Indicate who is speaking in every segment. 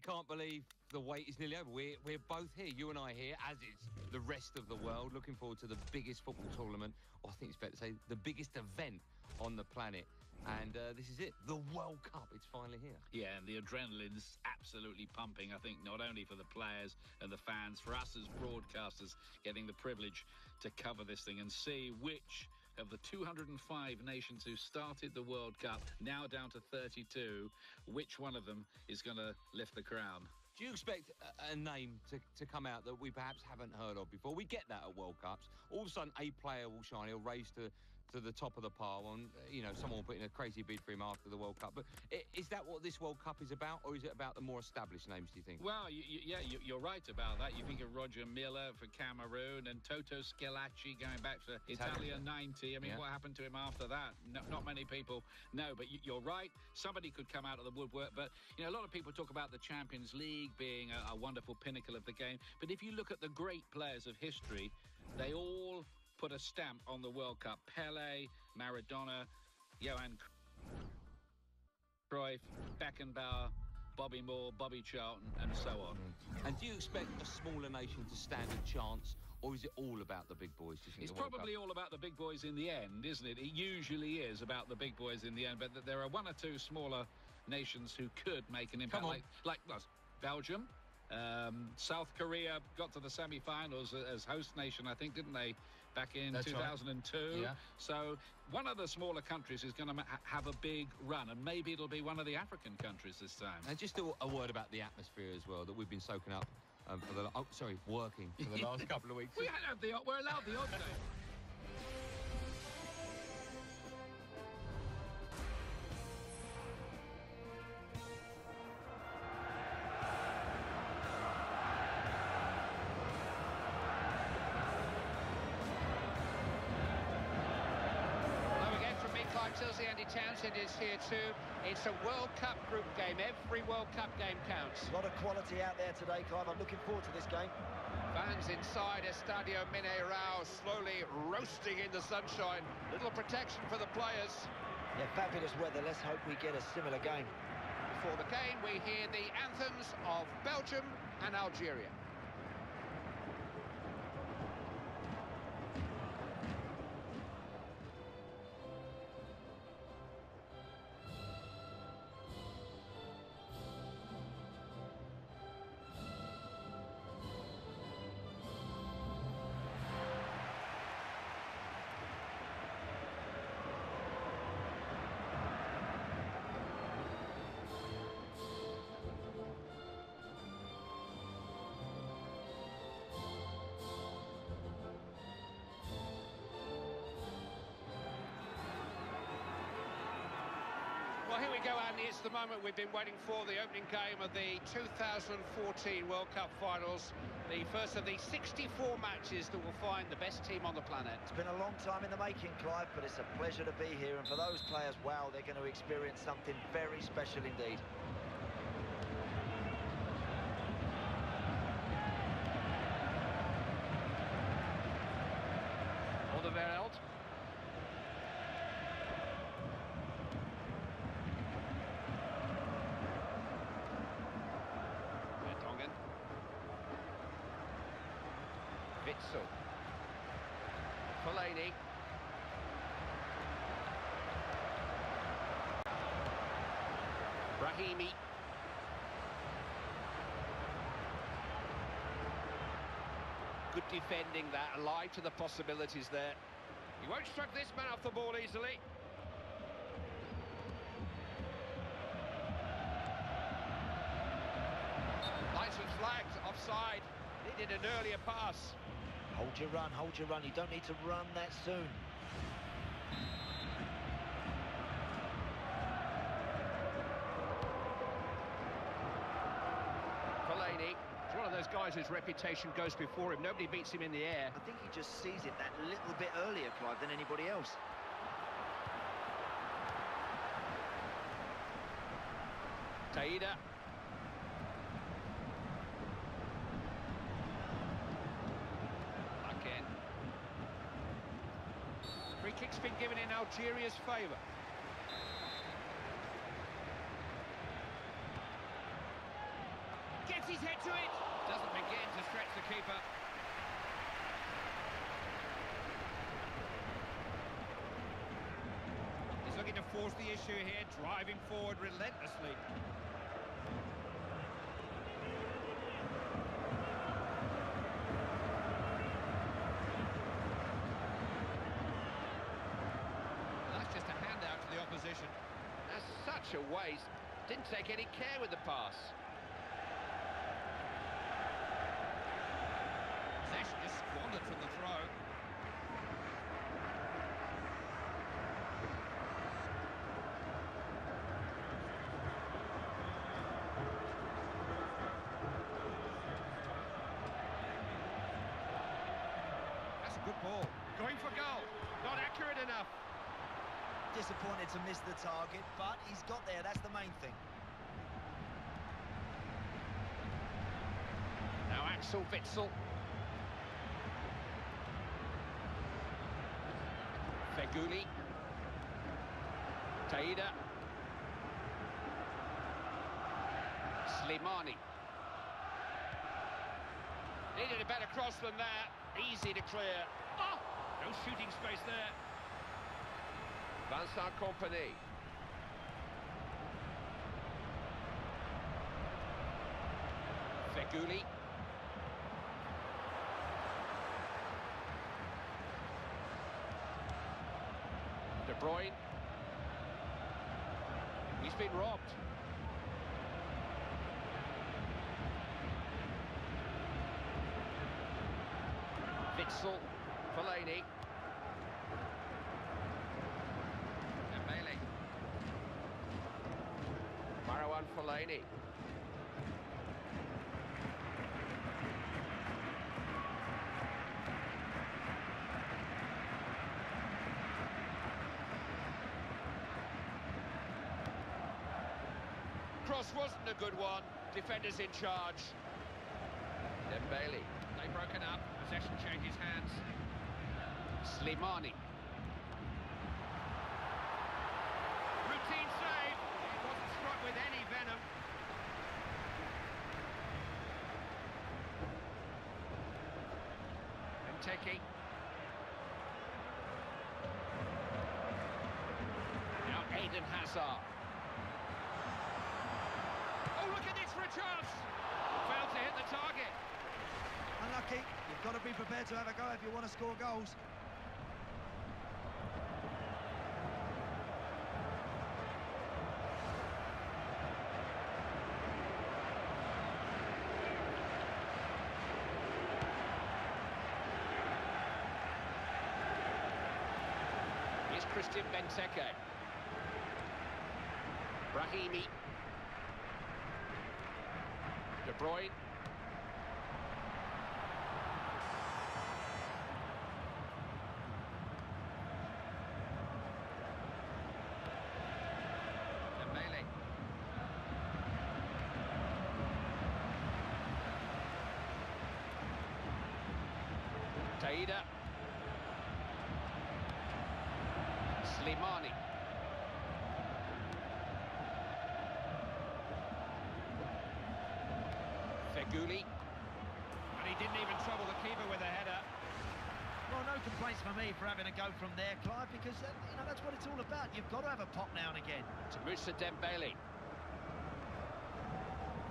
Speaker 1: can't believe the wait is nearly over. We're both here, you and I here, as is the rest of the world, looking forward to the biggest football tournament, or I think it's fair to say the biggest event on the planet. And this is it, the World Cup. It's finally here.
Speaker 2: Yeah, and the adrenaline's absolutely pumping, I think, not only for the players and the fans, for us as broadcasters, getting the privilege to cover this thing and see which of the 205 nations who started the World Cup, now down to 32, which one of them is going to lift the crown.
Speaker 1: Do you expect a name to come out that we perhaps haven't heard of before? We get that at World Cups. All of a sudden, a player will shine. He'll raise to the top of the pile, and someone will put in a crazy bid for him after the World Cup. But is that what this World Cup is about, or is it about the more established names, do you think?
Speaker 2: Well, you're right about that. You think of Roger Milla for Cameroon and Toto Schillaci going back to Italia 90. I mean, what happened to him after that? Not many people know, but you're right. Somebody could come out of the woodwork. But, a lot of people talk about the Champions League being a wonderful pinnacle of the game. But if you look at the great players of history, they all put a stamp on the World Cup. Pele, Maradona, Johan Cruyff, Beckenbauer, Bobby Moore, Bobby Charlton, and so on.
Speaker 1: And do you expect a smaller nation to stand a chance, or is it all about the big boys? Do you think
Speaker 2: it's probably all about the big boys in the end, isn't it? It usually is about the big boys in the end, but there are one or two smaller nations who could make an impact, like Belgium. South Korea got to the semi-finals as host nation, I think, didn't they, back in 2002? Right. Yeah. So one of the smaller countries is going to have a big run, and maybe it'll be one of the African countries this time.
Speaker 1: And just a word about the atmosphere as well that we've been soaking up working for the last couple of weeks.
Speaker 2: We're allowed the odd day.
Speaker 3: Andy Townsend is here too. It's a World Cup group game. Every World Cup game counts.
Speaker 4: A lot of quality out there today, Clive. I'm looking forward to this game.
Speaker 3: Fans inside Estadio Mineirao slowly roasting in the sunshine. Little protection for the players.
Speaker 4: Yeah, fabulous weather. Let's hope we get a similar game.
Speaker 3: Before the game, we hear the anthems of Belgium and Algeria. Well, here we go, Andy. It's the moment we've been waiting for, the opening game of the 2014 World Cup Finals. The first of the 64 matches that will find the best team on the planet.
Speaker 4: It's been a long time in the making, Clive, but it's a pleasure to be here. And for those players, wow, they're going to experience something very special indeed.
Speaker 3: Alderweireld. Witsel. Fellaini. Brahimi. Good defending that, alive to the possibilities there. He won't strike this man off the ball easily. License flagged, offside. Needed an earlier pass.
Speaker 4: Hold your run, hold your run. You don't need to run that soon.
Speaker 3: Fellaini. He's one of those guys whose reputation goes before him. Nobody beats him in the air.
Speaker 4: I think he just sees it that little bit earlier, Clive, than anybody else.
Speaker 3: Taida. Free kick's been given in Algeria's favour. Puts his head to it. Doesn't begin to stretch the keeper. He's looking to force the issue here, driving forward relentlessly. That's just a handout to the opposition. That's such a waste. Didn't take any care with the pass. Possession just squandered from the throw. That's a good ball. Going for goal. Not accurate enough.
Speaker 4: Disappointed to miss the target, but he's got there, that's the main thing.
Speaker 3: Now Axel Witsel. Feghouli. Taida. Slimani. Needed a better cross than that. Easy to clear. Oh! No shooting space there. Vincent Kompany. Feghouli. De Bruyne. He's been robbed. Witsel. Fellaini. Dembele. Marwan Fellaini. Cross wasn't a good one. Defenders in charge. Dembele. They've broken up. Possession changes hands. Slimani. Routine save. It wasn't struck with any venom. Benteke. Now Eden Hazard. Oh, look at this for a chance! Failed to hit the target.
Speaker 4: Unlucky. You've got to be prepared to have a go if you want to score goals.
Speaker 3: Here's Christian Benteke. Brahimi. De Bruyne. Dembele. Taida. Slimani. Feghouli. And he didn't even trouble the keeper with a header.
Speaker 4: Well, no complaints for me for having a go from there, Clive, because that's what it's all about. You've got to have a pop now and again.
Speaker 3: To Moussa Dembele.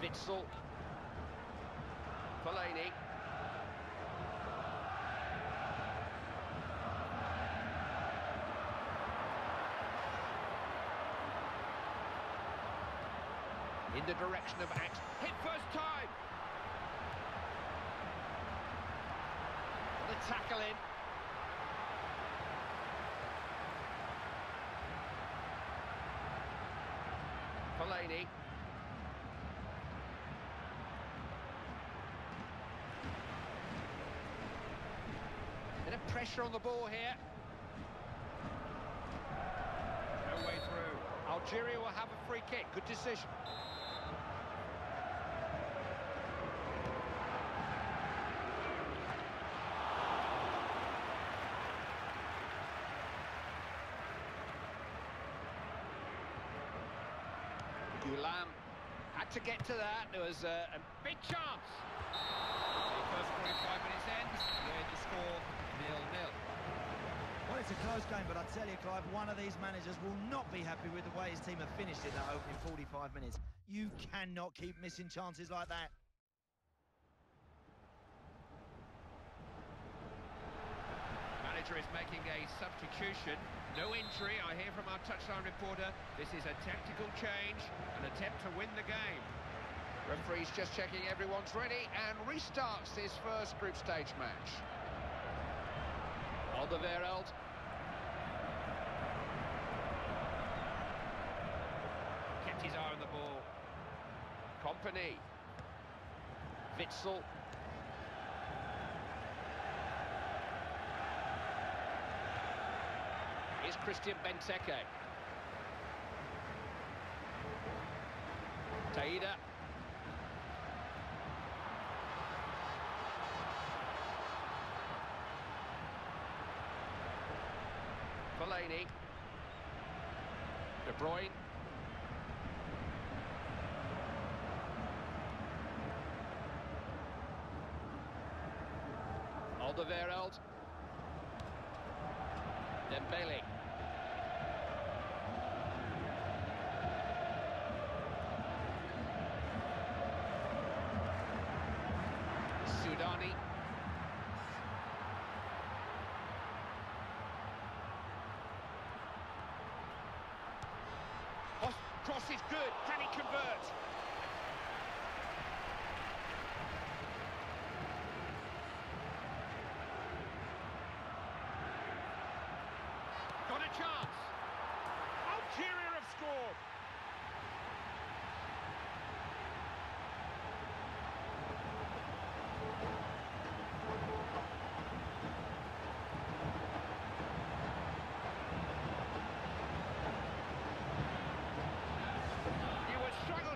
Speaker 3: Witsel. Fellaini. In the direction of Axe. Hit first time. The tackle in. Fellaini. Bit of pressure on the ball here. No way through. Algeria will have a free kick. Good decision. Gulam. Had to get to that. There was a big chance. The first 45 minutes ends with the score 0-0.
Speaker 4: Well, it's a close game, but I tell you, Clive, one of these managers will not be happy with the way his team have finished in that opening 45 minutes. You cannot keep missing chances like that.
Speaker 3: Manager is making a substitution. No injury, I hear from our touchline reporter. This is a tactical change, an attempt to win the game. Referee's just checking everyone's ready and restarts this first group stage match. Alderweireld. Kept his eye on the ball. Company. Witsel. Here's Christian Benteke. Taida. Fellaini. De Bruyne. Alderweireld. Dembele. Sudani. Cross is good. Can he convert? Got a chance. Algeria have scored.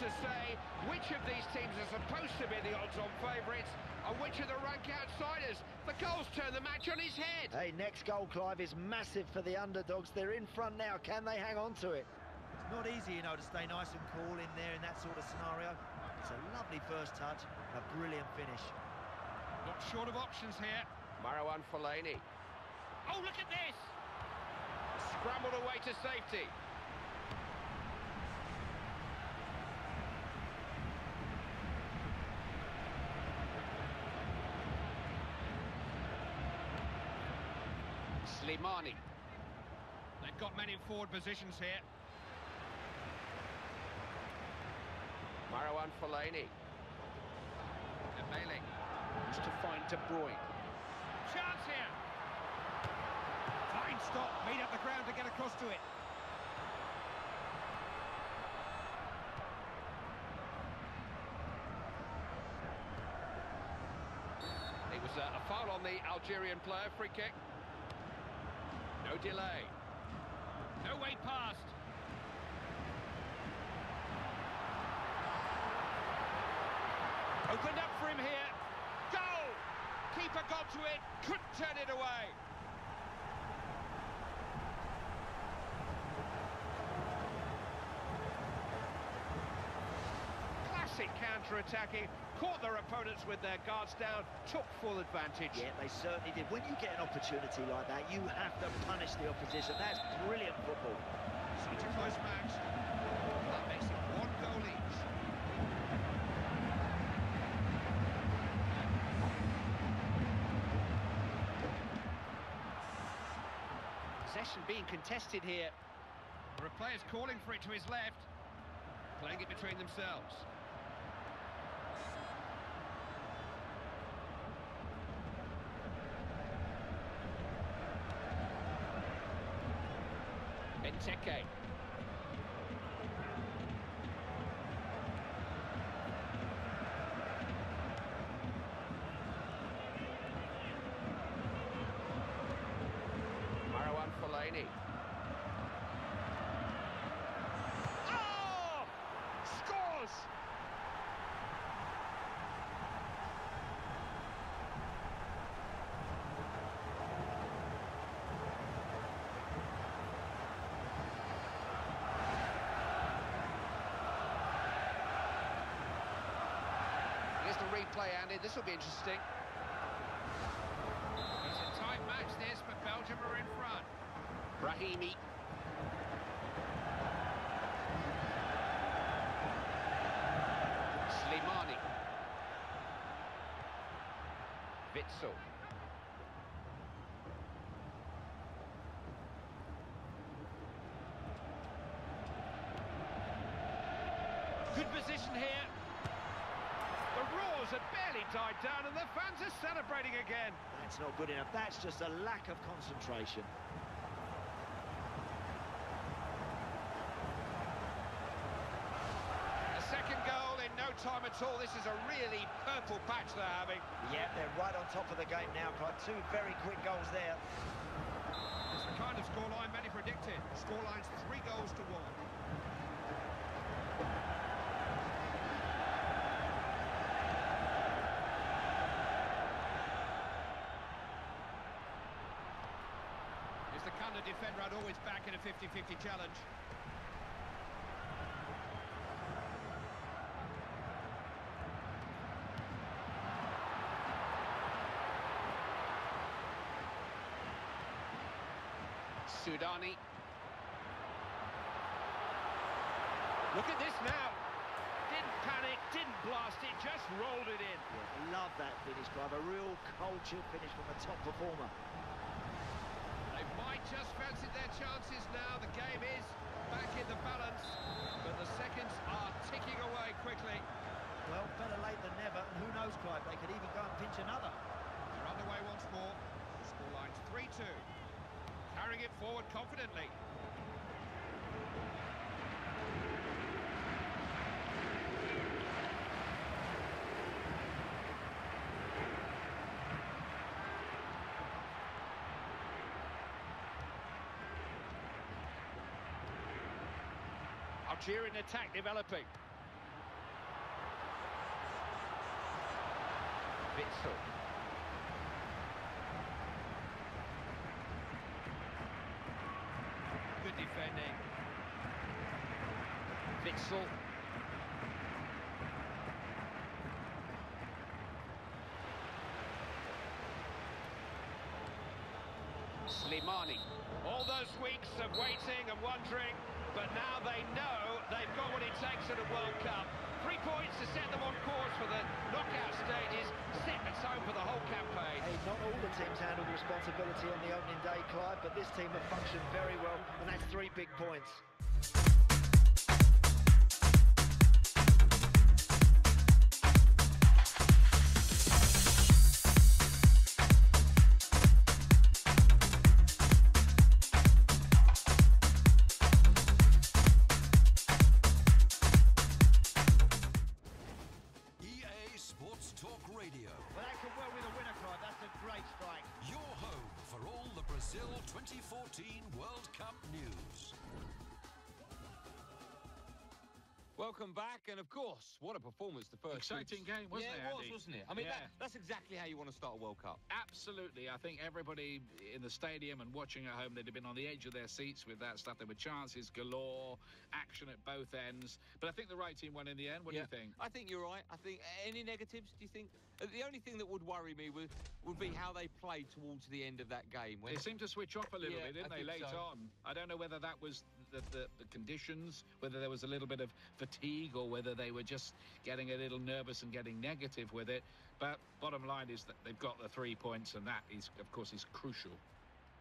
Speaker 3: To say which of these teams are supposed to be the odds-on favourites and which are the rank outsiders. The goals turn the match on his head.
Speaker 4: Hey, next goal, Clive, is massive for the underdogs. They're in front now. Can they hang on to it? It's not easy, you know, to stay nice and cool in there in that sort of scenario. It's a lovely first touch, a brilliant finish.
Speaker 3: Not short of options here. Marouane Fellaini. Oh, look at this! Scrambled away to safety. Slimani. They've got men in forward positions here. Marouane Fellaini. Dembele. Used to find De Bruyne. Chance here. Fine stop. Made up the ground to get across to it. It was a foul on the Algerian player. Free kick. No delay. No way past. Opened up for him here. Goal! Keeper got to it. Couldn't turn it away. Classic counter-attacking. Caught their opponents with their guards down, took full advantage.
Speaker 4: Yeah, they certainly did. When you get an opportunity like that, you have to punish the opposition. That's brilliant football.
Speaker 3: Such a close match. That makes it 1 goal each. Possession being contested here. There are players calling for it to his left. Playing it between themselves. Benteke. Marouane Fellaini. Oh! Scores! the replay, Andy. This will be interesting. It's a tight match, this, but Belgium are in front. Brahimi. Slimani. Witsel. Good position here. The roars had barely died down and the fans are celebrating again.
Speaker 4: That's not good enough. That's just a lack of concentration.
Speaker 3: A second goal in no time at all. This is a really purple patch they're having.
Speaker 4: Yeah, they're right on top of the game now, Clive. Two very quick goals there.
Speaker 3: It's the kind of scoreline many predicted. Scoreline's 3 goals to 1. Is the kind of defender I'd always back in a 50-50 challenge. Sudani. Look at this now. Didn't panic, didn't blast it, just rolled it in.
Speaker 4: Yeah, love that finish, Clive. A real cold-chill finish from a top performer.
Speaker 3: They might just fancy their chances now. The game is back in the balance, but the seconds are ticking away quickly.
Speaker 4: Well, better late than never, and who knows, Clive, they could even go and pinch another.
Speaker 3: They're underway once more. The scoreline's 3-2. Carrying it forward confidently. Algerian attack developing. Witsel. Good defending. Witsel. Slimani. All those weeks of waiting and wondering, but now they know they've got what it takes at a World Cup. 3 points to set them on course for the knockout stages, set the tone for the whole campaign.
Speaker 4: Hey, not all the teams handle the responsibility on the opening day, Clive, but this team have functioned very well, and that's 3 big points.
Speaker 5: Sports Talk Radio.
Speaker 4: Well, that could well be the winner, Clive. That's a great strike.
Speaker 5: Your home for all the Brazil 2014 World Cup news.
Speaker 1: Welcome back, and of course, what a performance the first.
Speaker 2: Exciting game, wasn't it,
Speaker 1: Yeah, it was,
Speaker 2: Andy?
Speaker 1: wasn't it? I mean,
Speaker 2: Yeah.
Speaker 1: that's exactly how you want to start a World Cup.
Speaker 2: Absolutely. I think everybody in the stadium and watching at home, they'd have been on the edge of their seats with that stuff. There were chances galore, action at both ends. But I think the right team won in the end. What do you think?
Speaker 1: I think you're right. I think any negatives, do you think? The only thing that would worry me would be how they played towards the end of that game.
Speaker 2: They seemed to switch off a little bit, didn't
Speaker 1: I
Speaker 2: they,
Speaker 1: think
Speaker 2: late
Speaker 1: so.
Speaker 2: on? I don't know whether that was the conditions, whether there was a little bit of fatigue or whether they were just getting a little nervous and getting negative with it. But bottom line is that they've got the 3 points, and that is, of course, is crucial.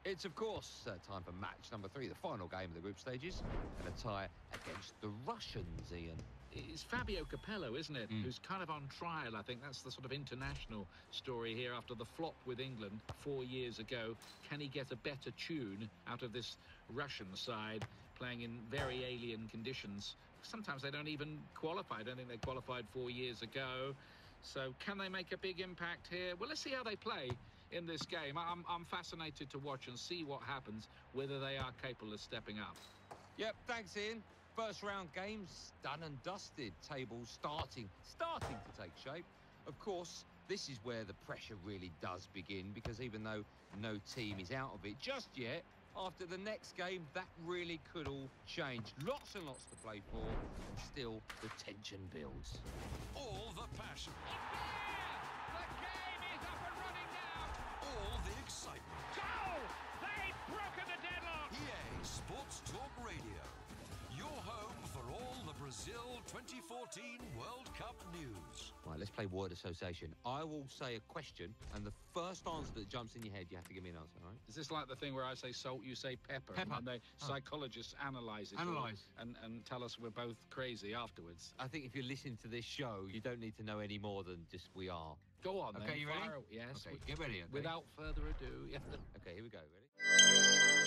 Speaker 1: It's, of course, time for match number 3, the final game of the group stages, and a tie against the Russians, Ian.
Speaker 2: It's Fabio Capello, isn't it, who's kind of on trial. I think that's the sort of international story here after the flop with England 4 years ago. Can he get a better tune out of this Russian side playing in very alien conditions? Sometimes they don't even qualify. I don't think they qualified 4 years ago. So can they make a big impact here? Well, let's see how they play in this game. I'm fascinated to watch and see what happens, whether they are capable of stepping up.
Speaker 1: Yep, thanks, Ian. First round games done and dusted. Tables starting to take shape. Of course, this is where the pressure really does begin, because even though no team is out of it just yet, after the next game, that really could all change. Lots and lots to play for, and still the tension builds.
Speaker 5: All the passion.
Speaker 3: The game is up and running now.
Speaker 5: All the excitement.
Speaker 3: Goal! They've broken the deadlock.
Speaker 5: EA Sports Talk Radio. Your home for all the Brazil 2014 World Cup news.
Speaker 1: Right, let's play word association. I will say a question, and the first answer that jumps in your head, you have to give me an answer, all right?
Speaker 2: Is this like the thing where I say salt, you say pepper?
Speaker 1: Pepper.
Speaker 2: And the psychologists analyse it all
Speaker 1: Analyse.
Speaker 2: and tell us we're both crazy afterwards.
Speaker 1: I think if you're listening to this show, you don't need to know any more than just we are.
Speaker 2: Go on, then.
Speaker 1: Okay, you ready?
Speaker 2: Fire- Yes.
Speaker 1: Okay, get ready. Okay.
Speaker 2: Without further ado.
Speaker 1: Okay, here we go. Ready?